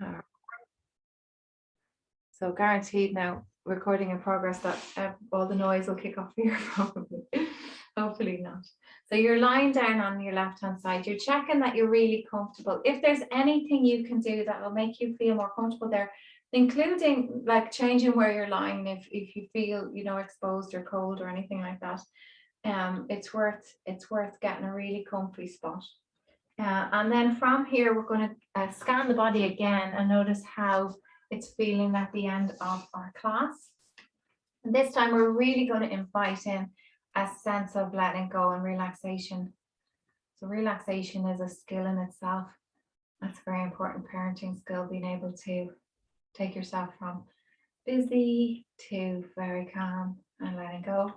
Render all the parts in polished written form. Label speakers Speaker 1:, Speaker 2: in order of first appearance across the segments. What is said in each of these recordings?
Speaker 1: Uh, So guaranteed now, recording in progress, that all the noise will kick off here probably. Hopefully not. So you're lying down on your left hand side. You're checking that you're really comfortable. If there's anything you can do that will make you feel more comfortable there, including like changing where you're lying if you feel, you know, exposed or cold or anything like that, it's worth getting a really comfy spot. And then from here, we're going to scan the body again and notice how it's feeling at the end of our class. And this time, we're really going to invite in a sense of letting go and relaxation. So relaxation is a skill in itself. That's a very important parenting skill, being able to take yourself from busy to very calm and letting go.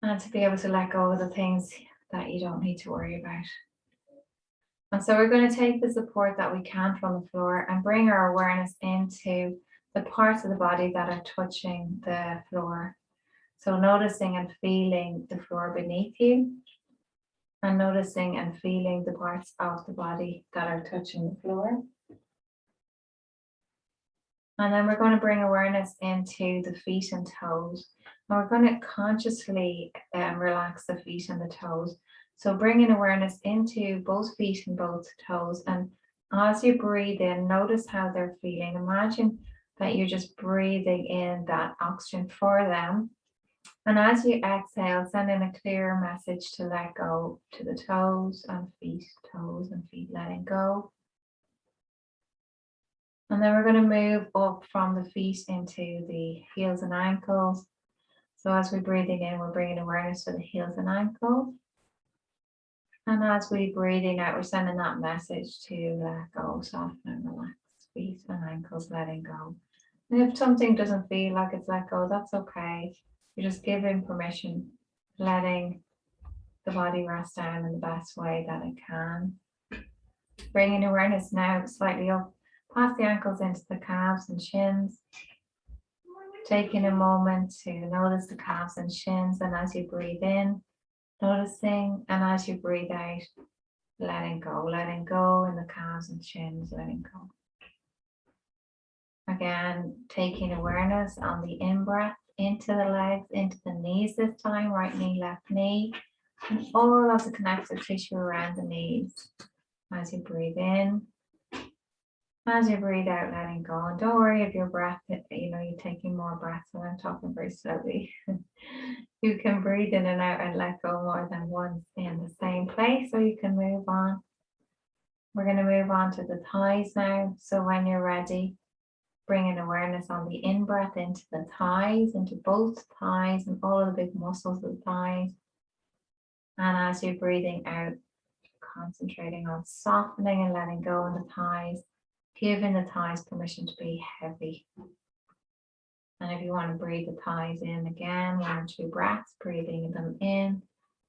Speaker 1: And to be able to let go of the things that you don't need to worry about. And so we're going to take the support that we can from the floor and bring our awareness into the parts of the body that are touching the floor. So noticing and feeling the floor beneath you, and noticing and feeling the parts of the body that are touching the floor. And then we're going to bring awareness into the feet and toes. And we're going to consciously relax the feet and the toes. So bringing awareness into both feet and both toes. And as you breathe in, notice how they're feeling. Imagine that you're just breathing in that oxygen for them. And as you exhale, send in a clear message to let go to the toes and feet, letting go. And then we're going to move up from the feet into the heels and ankles. So as we're breathing in, we're bringing awareness to the heels and ankles. And as we're breathing out, we're sending that message to let go, soften and relax, feet and ankles, letting go. And if something doesn't feel like it's let go, that's okay. You're just giving permission, letting the body rest down in the best way that it can. Bringing awareness now slightly up past the ankles into the calves and shins. Taking a moment to notice the calves and shins, and as you breathe in, noticing, and as you breathe out, letting go in the calves and shins, letting go. Again, taking awareness on the in-breath into the legs, into the knees this time, right knee, left knee, and all of the connective tissue around the knees. As you breathe in, as you breathe out, letting go. And don't worry if your breath, you know, you're taking more breaths when I'm talking very slowly. You can breathe in and out and let go more than once in the same place, so you can move on. We're going to move on to the thighs now. So when you're ready, bringing awareness on the in-breath into the thighs, into both thighs and all of the big muscles of the thighs. And as you're breathing out, concentrating on softening and letting go in the thighs, giving the thighs permission to be heavy. And if you want to breathe the thighs in again, 1 or 2 breaths, breathing them in,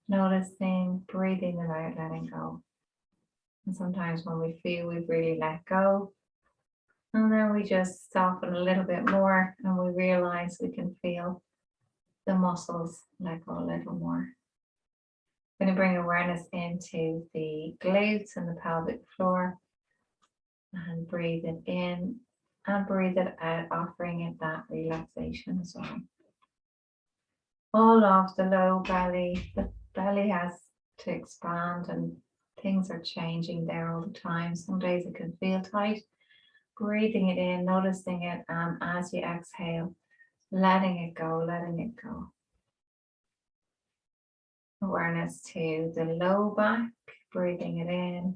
Speaker 1: noticing, breathing them out, letting go. And sometimes when we feel we've really let go, and then we just soften a little bit more and we realize we can feel the muscles let go a little more. I'm going to bring awareness into the glutes and the pelvic floor. And breathe it in and breathe it out, offering it that relaxation as well. All of the low belly, the belly has to expand and things are changing there all the time. Some days it can feel tight. Breathing it in, noticing it, and as you exhale, letting it go, letting it go. Awareness to the low back, breathing it in.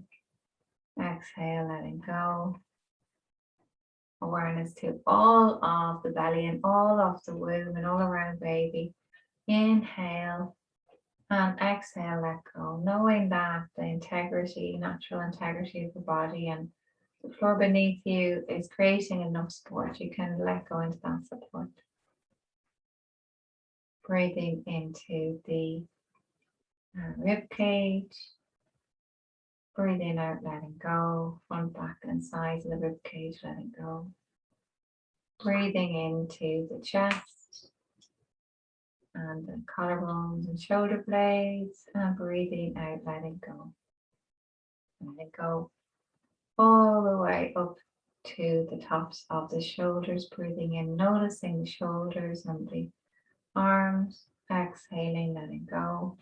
Speaker 1: Exhale, letting go. Awareness to all of the belly and all of the womb and all around baby. Inhale and exhale, let go. Knowing that the integrity, natural integrity of the body and the floor beneath you is creating enough support. You can let go into that support. Breathing into the rib cage. Breathing out, letting go, front, back and sides of the rib cage, letting go. Breathing into the chest and the collarbones and shoulder blades, and breathing out, letting go. Letting go all the way up to the tops of the shoulders, breathing in, noticing the shoulders and the arms, exhaling, letting go.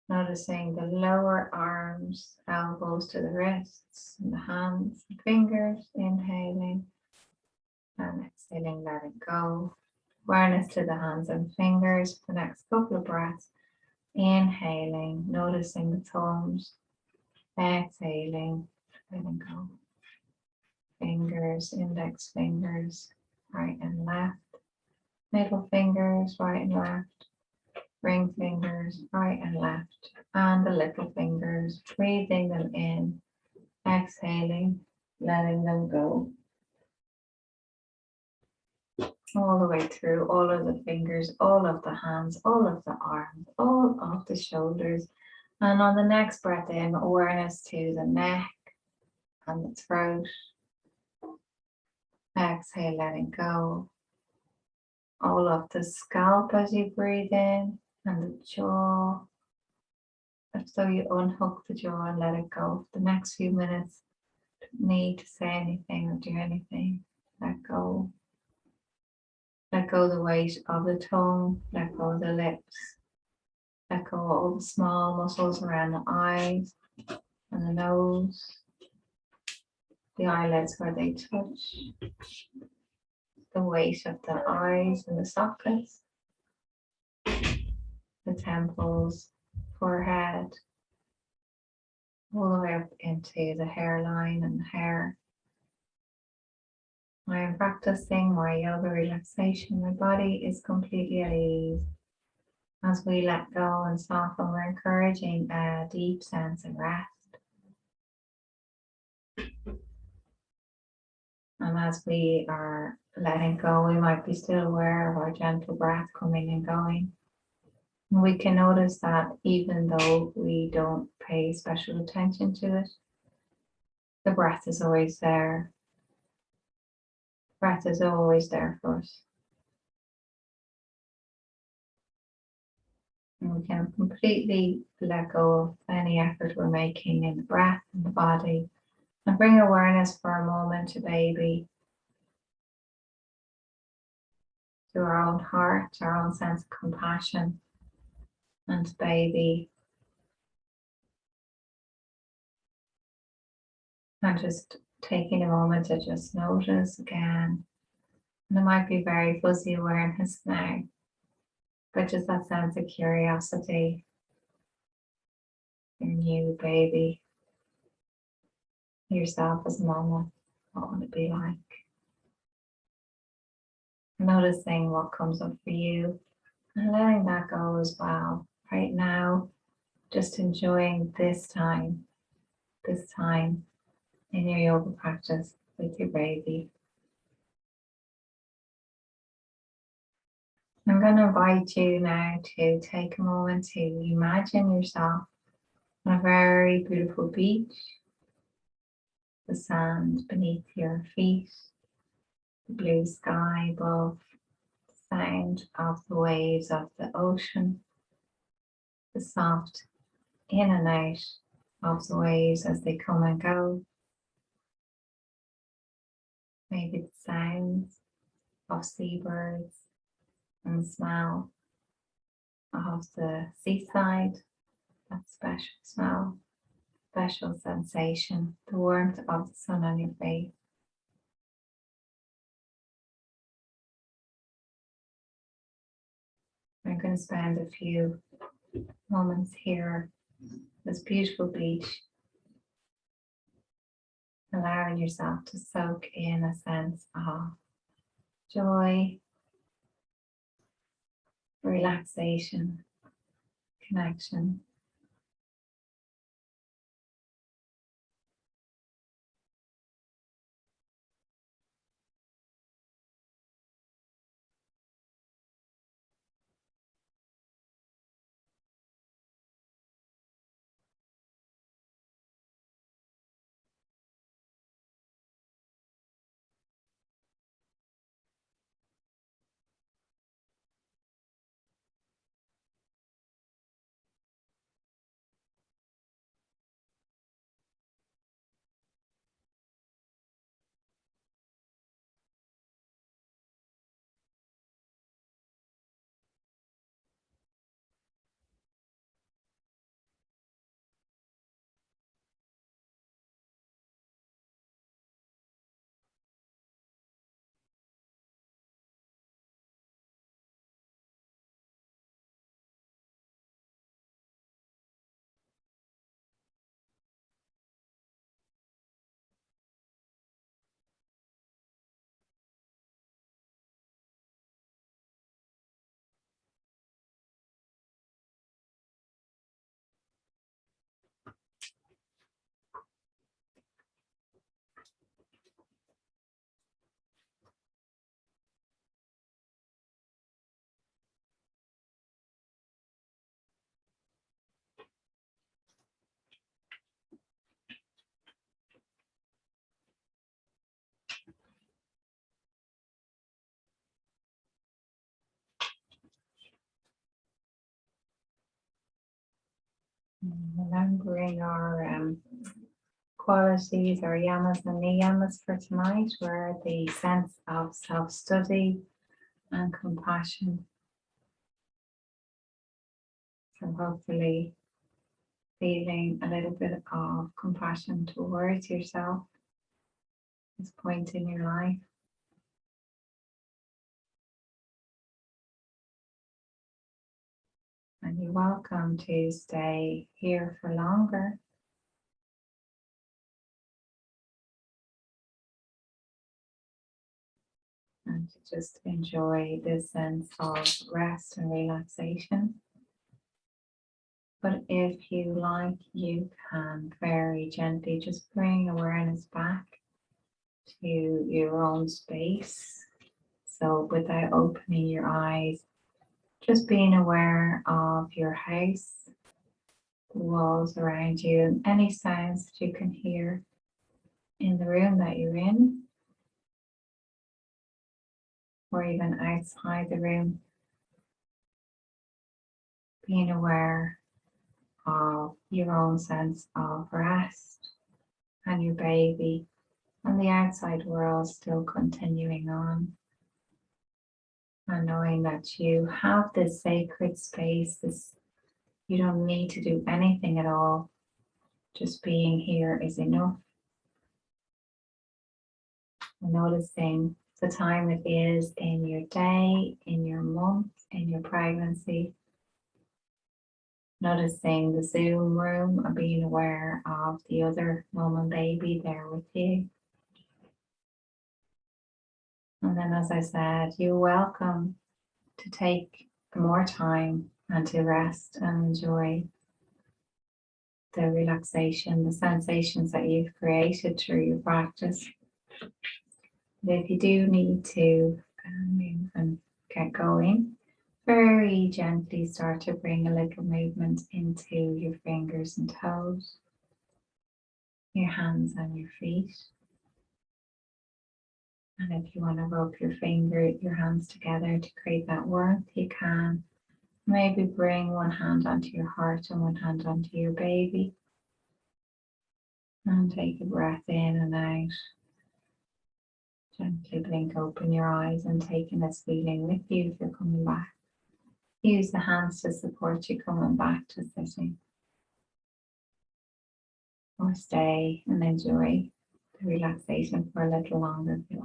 Speaker 1: Noticing the lower arms, elbows to the wrists, and the hands and fingers, inhaling and exhaling, letting go. Awareness to the hands and fingers for the next couple of breaths. Inhaling, noticing the thumbs, exhaling, letting go. Fingers, index fingers, right and left. Middle fingers, right and left. Ring fingers, right and left. And the little fingers, breathing them in, exhaling, letting them go. All the way through, all of the fingers, all of the hands, all of the arms, all of the shoulders. And on the next breath in, awareness to the neck and the throat. Exhale, letting go. All of the scalp as you breathe in and the jaw. As though you unhook the jaw and let it go. The next few minutes, don't need to say anything or do anything. Let go. Let go the weight of the tongue. Let go of the lips. Let go of all the small muscles around the eyes and the nose. The eyelids where they touch. The weight of the eyes and the sockets. The temples, forehead. All the way up into the hairline and the hair. I am practicing my yoga relaxation. My body is completely at ease. As we let go and soften, we're encouraging a deep sense of rest. And as we are letting go, we might be still aware of our gentle breath coming and going. And we can notice that even though we don't pay special attention to it, the breath is always there. Breath is always there for us. And we can completely let go of any effort we're making in the breath and the body and bring awareness for a moment to baby, to our own heart, our own sense of compassion, and to baby. And just taking a moment to just notice again. And it might be very fuzzy awareness now, but just that sense of curiosity, your new baby, yourself as mama, what would it be like? Noticing what comes up for you and letting that go as well. Right now, just enjoying this time in your yoga practice with your baby. I'm going to invite you now to take a moment to imagine yourself on a very beautiful beach, the sand beneath your feet, the blue sky above, the sound of the waves of the ocean, the soft in and out of the waves as they come and go. Maybe the sounds of seabirds and the smell of the seaside, that special smell, special sensation, the warmth of the sun on your face. I'm going to spend a few moments here, this beautiful beach, allowing yourself to soak in a sense of joy, relaxation, connection. covering our qualities, our yamas and niyamas for tonight, were the sense of self-study and compassion. So hopefully feeling a little bit of compassion towards yourself at this point in your life. And you're welcome to stay here for longer. And to just enjoy this sense of rest and relaxation. But if you like, you can very gently just bring awareness back to your own space. So without opening your eyes, just being aware of your house, the walls around you, and any sounds that you can hear in the room that you're in, or even outside the room. Being aware of your own sense of rest and your baby and the outside world still continuing on. And knowing that you have this sacred space, you don't need to do anything at all. Just being here is enough. And noticing the time it is in your day, in your month, in your pregnancy. Noticing the Zoom room and being aware of the other mum and baby there with you. And then, as I said, you're welcome to take more time and to rest and enjoy the relaxation, the sensations that you've created through your practice. But if you do need to move and get going, very gently start to bring a little movement into your fingers and toes, your hands and your feet. And if you want to rub your hands together to create that warmth, you can. Maybe bring one hand onto your heart and one hand onto your baby. And take a breath in and out. Gently blink open your eyes and taking this feeling with you if you're coming back. Use the hands to support you coming back to sitting. Or stay and enjoy the relaxation for a little longer if you